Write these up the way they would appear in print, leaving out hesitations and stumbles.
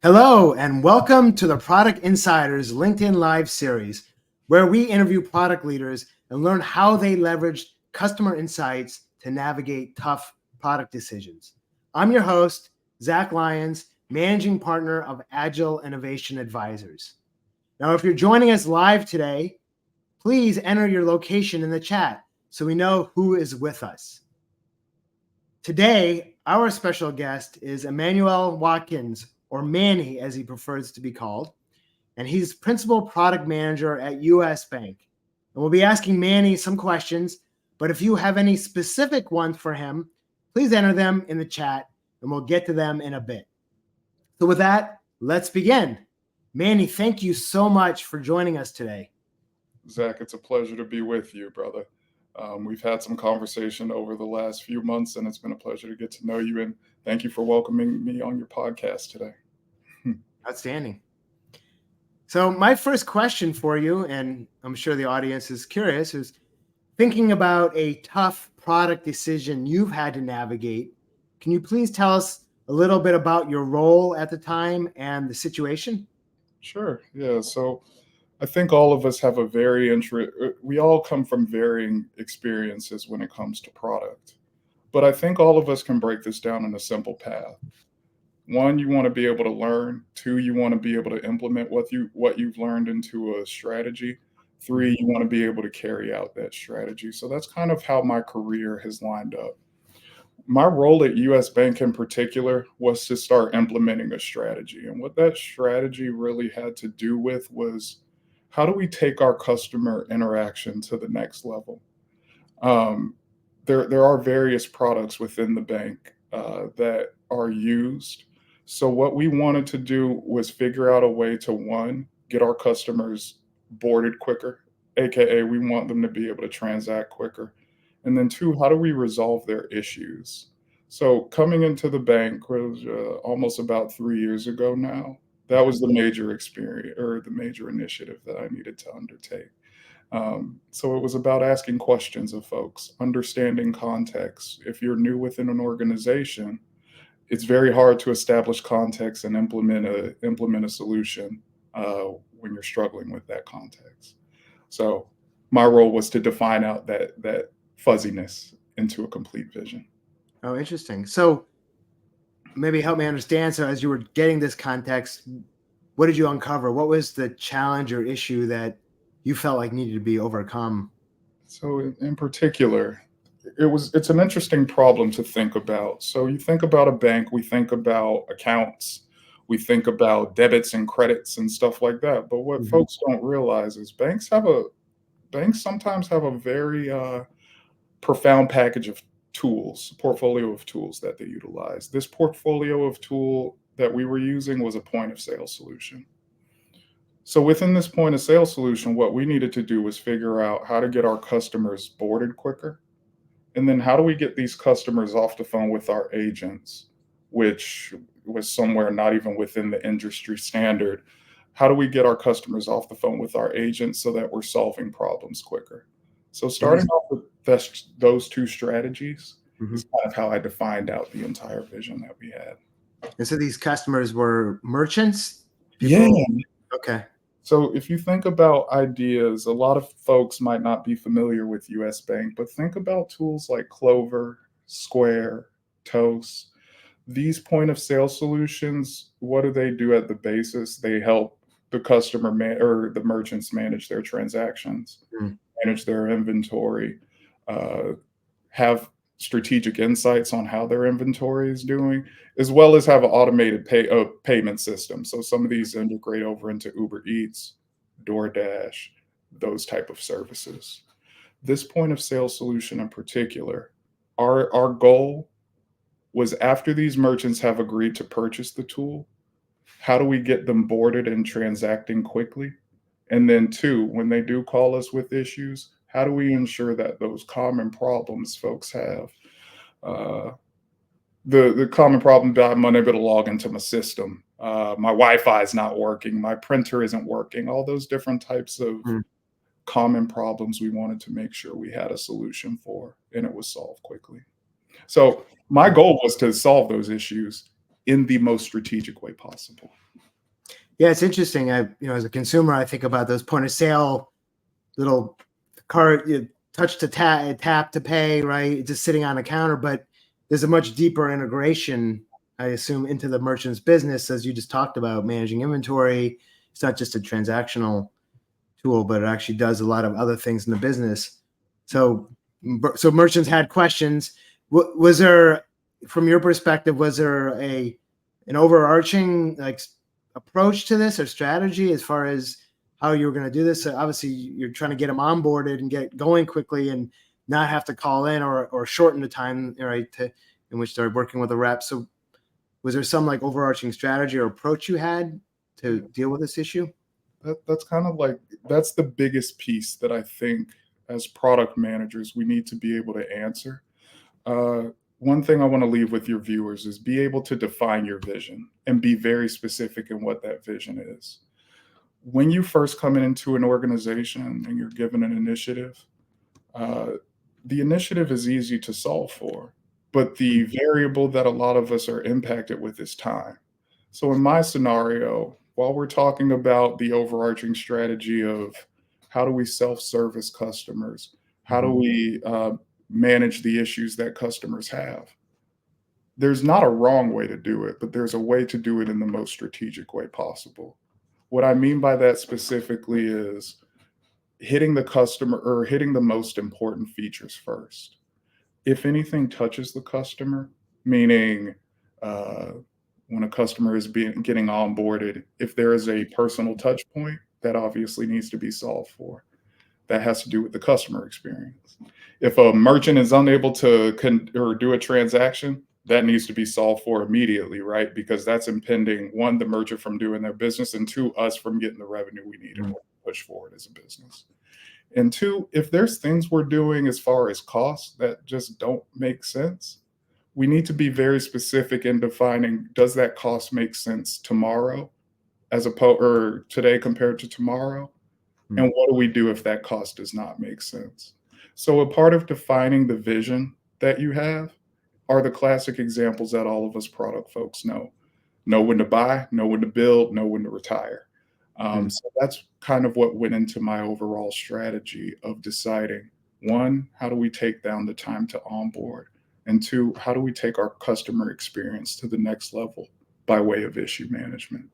Hello, and welcome to the Product Insiders LinkedIn Live series, where we interview product leaders and learn how they leverage customer insights to navigate tough product decisions. I'm your host, Zach Lyons, Managing Partner of Agile Innovation Advisors. Now, if you're joining us live today, please enter your location in the chat so we know who is with us. Today, our special guest is Emmanuel Watkins, or Manny as he prefers to be called, and he's Principal Product Manager at US Bank. And we'll be asking Manny some questions, but if you have any specific ones for him, please enter them in the chat and we'll get to them in a bit. So with that, let's begin. Manny, thank you so much for joining us today. Zach, it's a pleasure to be with you, brother. We've had some conversation over the last few months, and it's been a pleasure to get to know you. And thank you for welcoming me on your podcast today. Outstanding. So my first question for you, and I'm sure the audience is curious, is thinking about a tough product decision you've had to navigate. Can you please tell us a little bit about your role at the time and the situation? Sure. Yeah. So I think all of us have we all come from varying experiences when it comes to product. But I think all of us can break this down in a simple path. One, you want to be able to learn. Two, you want to be able to implement what you've learned into a strategy. Three, you want to be able to carry out that strategy. So that's kind of how my career has lined up. My role at US Bank in particular was to start implementing a strategy. And what that strategy really had to do with was, how do we take our customer interaction to the next level? There are various products within the bank that are used. So what we wanted to do was figure out a way to, one, get our customers boarded quicker, aka we want them to be able to transact quicker. And then two, how do we resolve their issues? So coming into the bank was almost about 3 years ago now. That was the major experience, or the major initiative that I needed to undertake. So it was about asking questions of folks, understanding context. If you're new within an organization, it's very hard to establish context and implement a solution when you're struggling with that context. So my role was to define out that fuzziness into a complete vision. Oh, interesting. So maybe help me understand. So as you were getting this context, what did you uncover? What was the challenge or issue that you felt like needed to be overcome? So in particular, it's an interesting problem to think about. So you think about a bank, we think about accounts, we think about debits and credits and stuff like that. But what folks don't realize is banks sometimes have a very profound package of tools, portfolio of tools that they utilize. This portfolio of tool that we were using was a point of sale solution. So within this point of sale solution, what we needed to do was figure out how to get our customers boarded quicker. And then how do we get these customers off the phone with our agents, which was somewhere not even within the industry standard. How do we get our customers off the phone with our agents so that we're solving problems quicker? So starting off with those two strategies is kind of how I defined out the entire vision that we had. And so these customers were merchants? Yeah. Okay. So if you think about ideas, a lot of folks might not be familiar with US Bank, but think about tools like Clover, Square, Toast. These point of sale solutions, what do they do at the basis? They help the customer or the merchants manage their transactions, manage their inventory, have strategic insights on how their inventory is doing, as well as have an automated payment system. So some of these integrate over into Uber Eats, DoorDash, those type of services. This point of sale solution in particular, our goal was, after these merchants have agreed to purchase the tool, how do we get them boarded and transacting quickly? And then two, when they do call us with issues, how do we ensure that those common problems folks have, the common problem that I'm unable to log into my system, my Wi-Fi is not working, my printer isn't working, all those different types of common problems we wanted to make sure we had a solution for, and it was solved quickly. So my goal was to solve those issues in the most strategic way possible. Yeah, it's interesting. As a consumer, I think about those point of sale little card, touch to tap to pay, right? Just sitting on a counter, but there's a much deeper integration, I assume, into the merchant's business, as you just talked about, managing inventory. It's not just a transactional tool, but it actually does a lot of other things in the business. So, so merchants had questions. Was there, from your perspective, was there an overarching like approach to this or strategy as far as how you were going to do this? So obviously, you're trying to get them onboarded and get going quickly, and not have to call in or shorten the time, right, in which they're working with a rep. So, was there some like overarching strategy or approach you had to deal with this issue? That's kind of like that's the biggest piece that I think as product managers we need to be able to answer. Uh, One thing I want to leave with your viewers is be able to define your vision and be very specific in what that vision is. When you first come into an organization and you're given an initiative, uh, the initiative is easy to solve for, but the variable that a lot of us are impacted with is time. So, in my scenario, while we're talking about the overarching strategy of how do we self service customers, how do Mhm. we manage the issues that customers have, there's not a wrong way to do it, but there's a way to do it in the most strategic way possible. What I mean by that specifically is hitting the customer or hitting the most important features first. If anything touches the customer, meaning uh, when a customer is getting onboarded, if there is a personal touch point, that obviously needs to be solved for. That has to do with the customer experience. If a merchant is unable to or do a transaction, that needs to be solved for immediately, right? Because that's impeding one, the merchant from doing their business, and two, us from getting the revenue we need and Mhm. push forward as a business. And two, if there's things we're doing as far as costs that just don't make sense, we need to be very specific in defining, does that cost make sense tomorrow as opposed or today compared to tomorrow? Mhm. And what do we do if that cost does not make sense? So a part of defining the vision that you have are the classic examples that all of us product folks know when to buy, know when to build, know when to retire. Mhm. So that's kind of what went into my overall strategy of deciding, one, how do we take down the time to onboard? And two, how do we take our customer experience to the next level by way of issue management?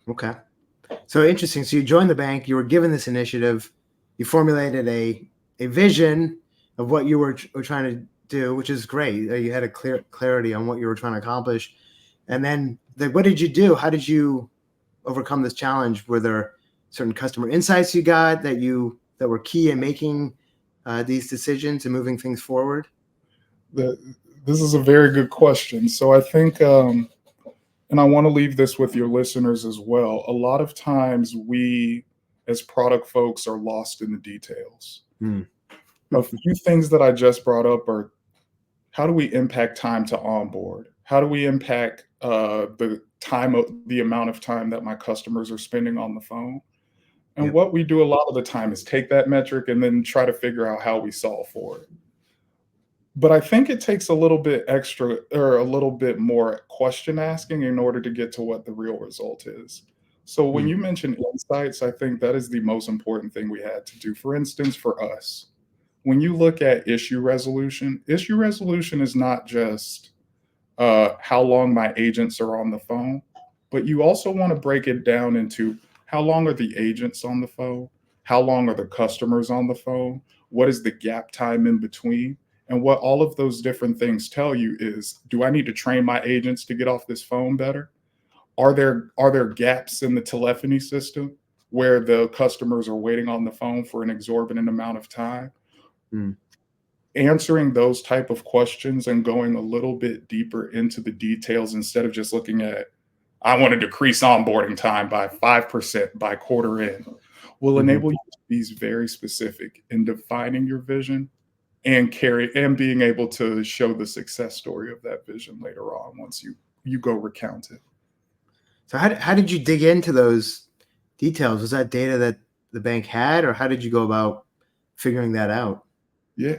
Okay. So interesting. So you joined the bank. You were given this initiative. You formulated a vision of what you were trying to do, which is great. You had a clarity on what you were trying to accomplish. And then, what did you do? How did you overcome this challenge? Were there certain customer insights you got that were key in making these decisions and moving things forward? The, this is a very good question. So I think, and I want to leave this with your listeners as well. A lot of times we, as product folks, are lost in the details. Hmm. A few things that I just brought up are how do we impact time to onboard? How do we impact the amount of time that my customers are spending on the phone? And Yep. what we do a lot of the time is take that metric and then try to figure out how we solve for it. But I think it takes a little bit extra or a little bit more question asking in order to get to what the real result is. So when Hmm. you mention insights, I think that is the most important thing we had to do. For instance, for us, when you look at issue resolution is not just how long my agents are on the phone, but you also want to break it down into how long are the agents on the phone? How long are the customers on the phone? What is the gap time in between? And what all of those different things tell you is, do I need to train my agents to get off this phone better? Are there gaps in the telephony system where the customers are waiting on the phone for an exorbitant amount of time? Hmm. Answering those type of questions and going a little bit deeper into the details instead of just looking at, I want to decrease onboarding time by 5% by quarter in, will Hmm. enable you to be very specific in defining your vision and being able to show the success story of that vision later on once you go recount it. So how did you dig into those details? Was that data that the bank had, or how did you go about figuring that out? Yeah.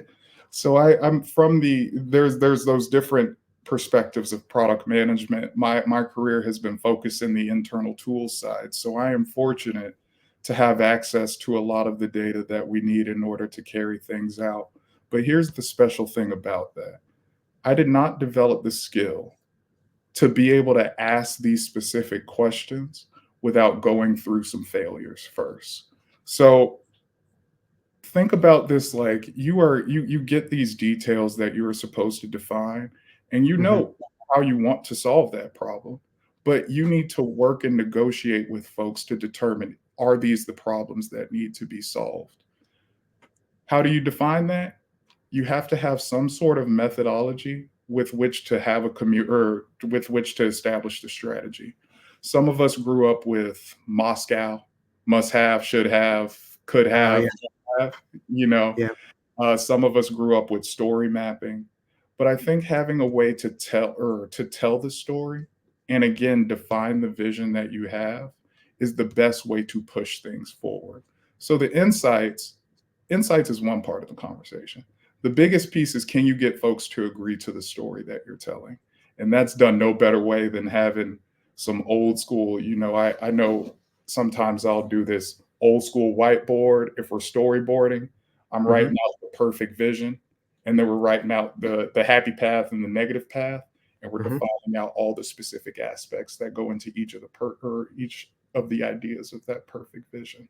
So I'm from there's those different perspectives of product management, my career has been focused in the internal tools side. So I am fortunate to have access to a lot of the data that we need in order to carry things out. But here's the special thing about that. I did not develop the skill to be able to ask these specific questions without going through some failures first. So think about this, like you get these details that you are supposed to define, and you Hmm. know how you want to solve that problem, but you need to work and negotiate with folks to determine, are these the problems that need to be solved? How do you define that? You have to have some sort of methodology with which to have a commute, or with which to establish the strategy. Some of us grew up with Moscow, must have, should have, could Yeah, have, have, you know. yeah. Some of us grew up with story mapping, but I think having a way to tell the story, and again define the vision that you have, is the best way to push things forward. So the insights is one part of the conversation. The biggest piece is, can you get folks to agree to the story that you're telling? And that's done no better way than having some old school, I know sometimes I'll do this old school whiteboard. If we're storyboarding, I'm writing Hmm. out the perfect vision, and then we're writing out the happy path and the negative path, and we're Hmm. defining out all the specific aspects that go into each of each of the ideas of that perfect vision.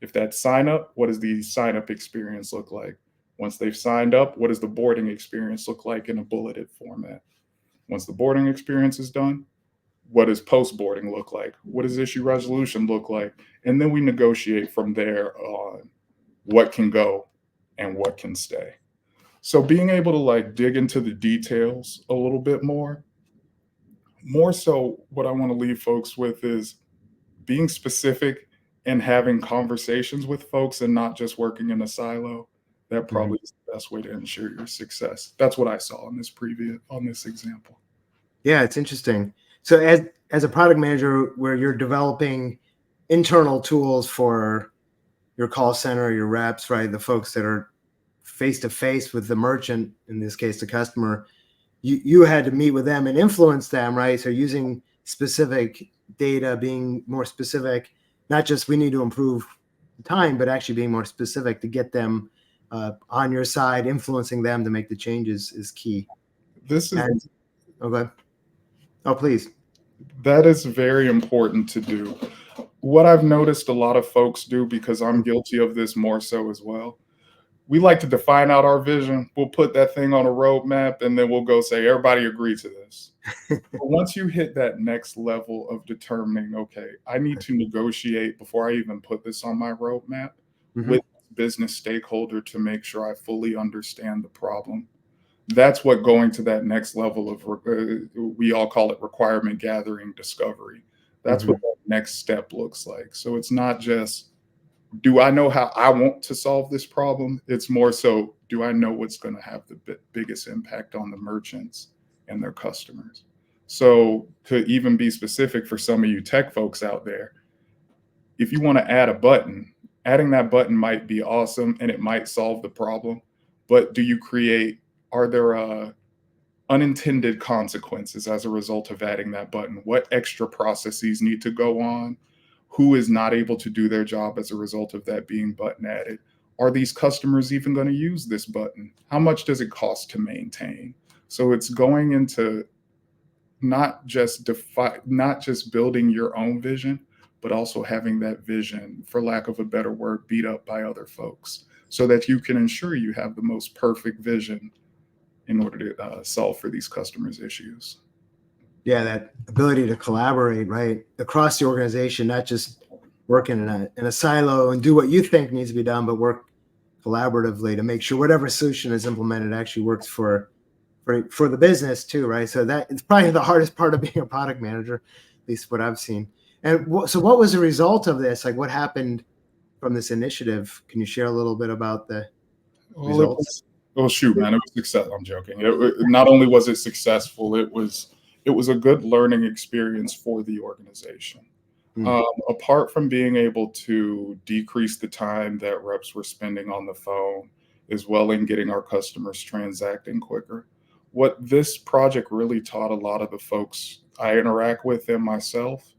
If that's sign up, what does the sign up experience look like? Once they've signed up, what does the boarding experience look like in a bulleted format? Once the boarding experience is done, what does post boarding look like? What does issue resolution look like? And then we negotiate from there on what can go and what can stay. So being able to like dig into the details a little bit more so what I want to leave folks with is being specific and having conversations with folks, and not just working in a silo. That Hmm. probably is the best way to ensure your success. That's what I saw on this example. Yeah, it's interesting. So as a product manager, where you're developing internal tools for your call center, your reps, right, the folks that are face to face with the merchant, in this case the customer, you had to meet with them and influence them, right? So using specific data, being more specific, not just we need to improve time, but actually being more specific to get them on your side, influencing them to make the changes is key. This is And okay, oh please. that is very important to do. What I've noticed a lot of folks do, because I'm guilty of this more so as well, we like to define out our vision. We'll put that thing on a roadmap, and then we'll go say, everybody agree to this. But once you hit that next level of determining, okay, I need to negotiate before I even put this on my roadmap Hmm. with business stakeholder to make sure I fully understand the problem. That's what going to that next level of, we all call it requirement gathering discovery. That's what Hmm. that next step looks like. So it's not just, do I know how I want to solve this problem? It's more so, do I know what's going to have the biggest impact on the merchants and their customers? So, to even be specific for some of you tech folks out there, if you want to add a button, adding that button might be awesome and it might solve the problem. But are there unintended consequences as a result of adding that button? What extra processes need to go on? Who is not able to do their job as a result of that being button added? Are these customers even going to use this button? How much does it cost to maintain? So it's going into not just building your own vision, but also having that vision, for lack of a better word, beat up by other folks, so that you can ensure you have the most perfect vision in order to solve for these customers' issues. Yeah, that ability to collaborate, right, across the organization, not just working in a silo and do what you think needs to be done, but work collaboratively to make sure whatever solution is implemented actually works for the business too, right? So that it's probably the hardest part of being a product manager, at least what I've seen. And so, what was the result of this? Like, what happened from this initiative? Can you share a little bit about the Well, it results? was. Oh shoot, man! It was success. I'm joking. Not only was it successful, it was a good learning experience for the organization. Hmm. Apart from being able to decrease the time that reps were spending on the phone, as well in getting our customers transacting quicker, What this project really taught a lot of the folks I interact with and myself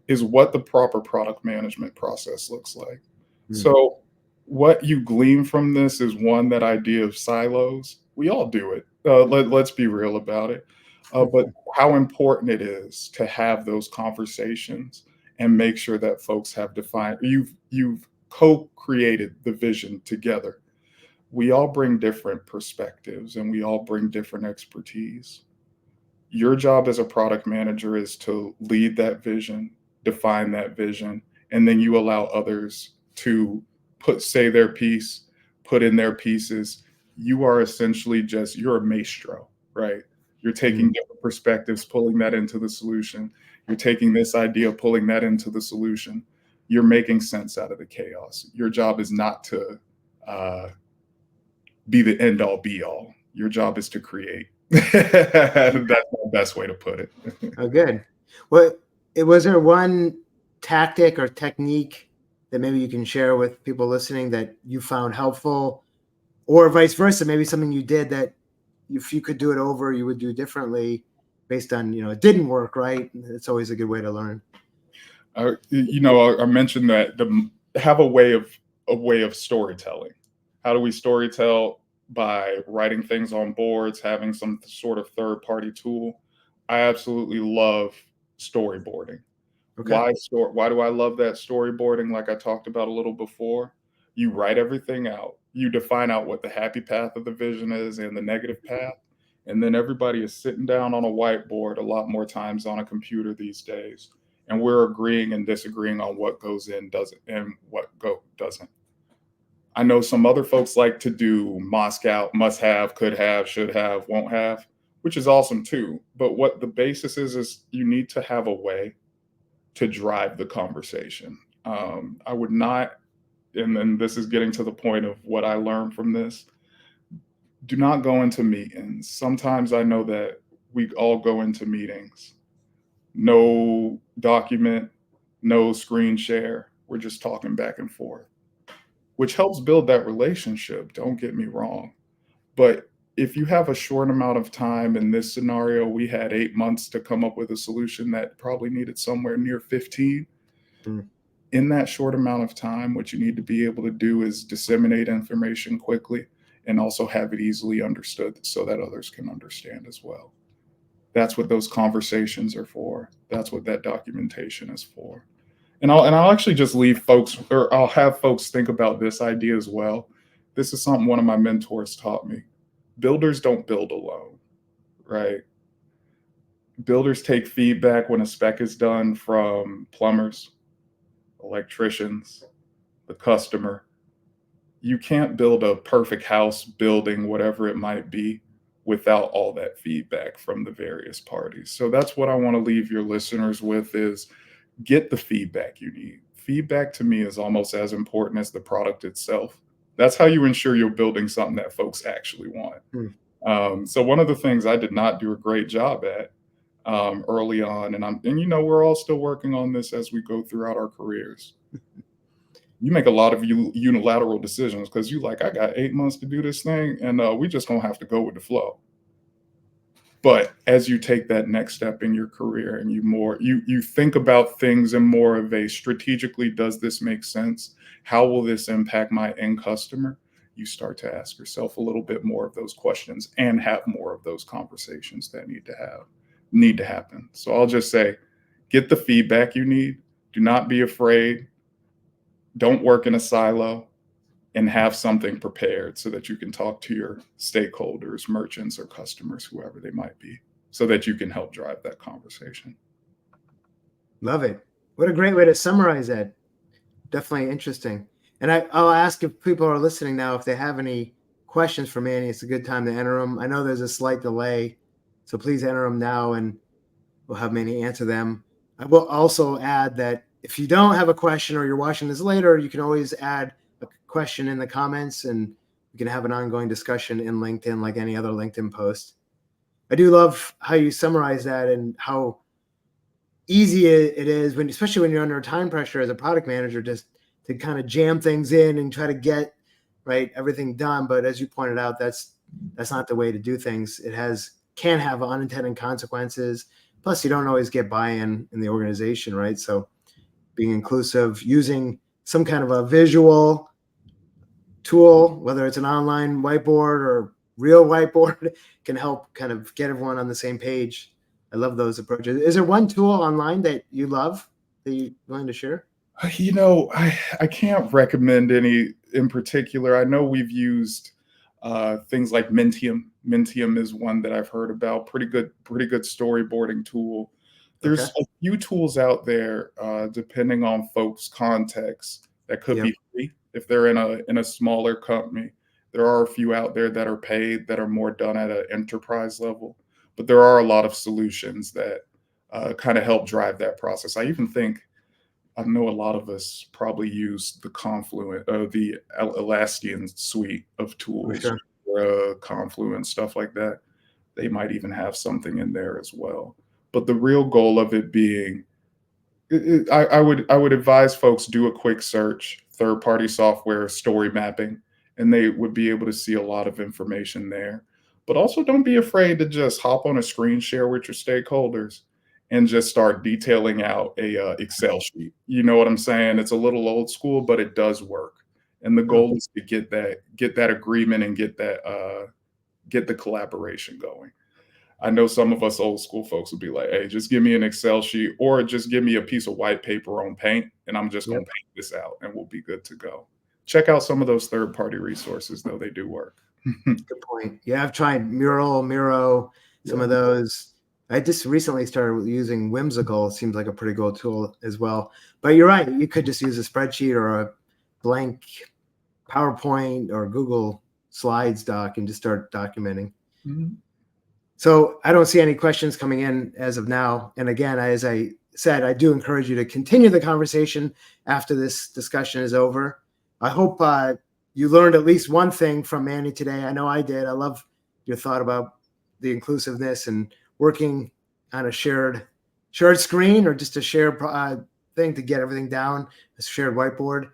is what the proper product management process looks like. Mm. So, what you glean from this is one, that idea of silos. We all do it. Let's be real about it. But how important it is to have those conversations and make sure that folks have defined. You've co-created the vision together. We all bring different perspectives and we all bring different expertise. Your job as a product manager is to lead that vision, define that vision, and then you allow others to say their piece, put in their pieces. You are essentially you're a maestro, right? You're taking Mm. different perspectives, pulling that into the solution. You're taking this idea, pulling that into the solution. You're making sense out of the chaos. Your job is not to uh, be the end all be all. Your job is to create. That's the best way to put it. Oh, good. What was there one tactic or technique that maybe you can share with people listening that you found helpful, or vice versa? Maybe something you did that if you could do it over, you would do differently based on, it didn't work, right? It's always a good way to learn. I mentioned that have a way of storytelling. How do we storytell? By writing things on boards, having some sort of third party tool. I absolutely love storyboarding. Okay. Why do I love that storyboarding? Like I talked about a little before, you write everything out. You define out what the happy path of the vision is and the negative path. And then everybody is sitting down on a whiteboard, a lot more times on a computer these days. And we're agreeing and disagreeing on what goes in, doesn't, and what doesn't. I know some other folks like to do Moscow, must have, could have, should have, won't have, which is awesome too. But what the basis is you need to have a way to drive the conversation. I would not, and then this is getting to the point of what I learned from this. Do not go into meetings. Sometimes I know that we all go into meetings, no document, no screen share. We're just talking back and forth, which helps build that relationship. Don't get me wrong. But if you have a short amount of time, in this scenario, we had 8 months to come up with a solution that probably needed somewhere near 15. Mm. In that short amount of time, what you need to be able to do is disseminate information quickly and also have it easily understood so that others can understand as well. That's what those conversations are for. That's what that documentation is for. And I'll actually just leave folks, or I'll have folks think about this idea as well. This is something one of my mentors taught me. Builders don't build alone, right? Builders take feedback when a spec is done from plumbers, electricians, the customer. You can't build a perfect house, building, whatever it might be, without all that feedback from the various parties. So that's what I want to leave your listeners with is get the feedback you need. Feedback to me is almost as important as the product itself. That's how you ensure you're building something that folks actually want. So one of the things I did not do a great job at early on, and we're all still working on this as we go throughout our careers. You make a lot of unilateral decisions because I got 8 months to do this thing, and we just gonna have to go with the flow. But as you take that next step in your career and you think about things in more of a strategically, does this make sense? How will this impact my end customer? You start to ask yourself a little bit more of those questions and have more of those conversations that need to happen. So I'll just say, get the feedback you need. Do not be afraid. Don't work in a silo, and have something prepared so that you can talk to your stakeholders, merchants, or customers, whoever they might be, so that you can help drive that conversation. Love it. What a great way to summarize that. Definitely interesting. And I'll ask if people are listening now, if they have any questions for Manny, it's a good time to enter them. I know there's a slight delay, so please enter them now and we'll have Manny answer them. I will also add that if you don't have a question or you're watching this later, you can always add a question in the comments and we can have an ongoing discussion in LinkedIn like any other LinkedIn post. I do love how you summarize that and how easy it is especially when you're under time pressure as a product manager, just to kind of jam things in and try to get everything done. But as you pointed out, that's that's not the way to do things. It can have unintended consequences. Plus, you don't always get buy-in in the organization, right? So being inclusive, using some kind of a visual tool, whether it's an online whiteboard or real whiteboard, can help kind of get everyone on the same page. I love those approaches. Is there one tool online that you love that you're willing to share? I can't recommend any in particular. I know we've used things like Mentium. Mentium is one that I've heard about. Pretty good storyboarding tool. Okay. There's a few tools out there, depending on folks' context, that could Yep. be free if they're in a smaller company. There are a few out there that are paid that are more done at an enterprise level, but there are a lot of solutions that kind of help drive that process. I know a lot of us probably use the the Atlassian suite of For tools, sure. Confluence, stuff like that. They might even have something in there as well. But the real goal of it being, I would advise folks do a quick search, third party software story mapping, and they would be able to see a lot of information there. But also don't be afraid to just hop on a screen share with your stakeholders and just start detailing out a Excel sheet. You know what I'm saying? It's a little old school, but it does work. And the Hmm. goal is to get that agreement and get the collaboration going. I know some of us old school folks would be like, hey, just give me an Excel sheet or just give me a piece of white paper on paint and I'm just going Yep. to paint this out and we'll be good to go. Check out some of those third party resources, though. They do work. Good point. Yeah, I've tried Mural, Miro, some Yeah. of those. I just recently started using Whimsical. It seems like a pretty good tool as well. But you're right. You could just use a spreadsheet or a blank PowerPoint or Google Slides doc and just start documenting. Mhm. So I don't see any questions coming in as of now. And again, as I said, I do encourage you to continue the conversation after this discussion is over. I hope you learned at least one thing from Manny today. I know I did. I love your thought about the inclusiveness and working on a shared screen or just a shared thing to get everything down, a shared whiteboard.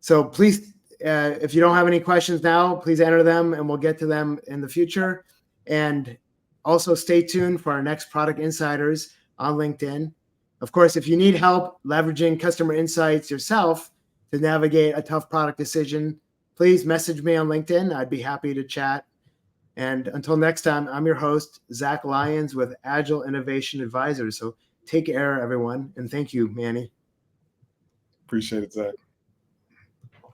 So please, if you don't have any questions now, please enter them and we'll get to them in the future. And also stay tuned for our next Product Insiders on LinkedIn. Of course, if you need help leveraging customer insights yourself to navigate a tough product decision, please message me on LinkedIn. I'd be happy to chat. And until next time, I'm your host, Zach Lyons with Agile Innovation Advisors. So take care, everyone. And thank you, Manny. Appreciate it, Zach.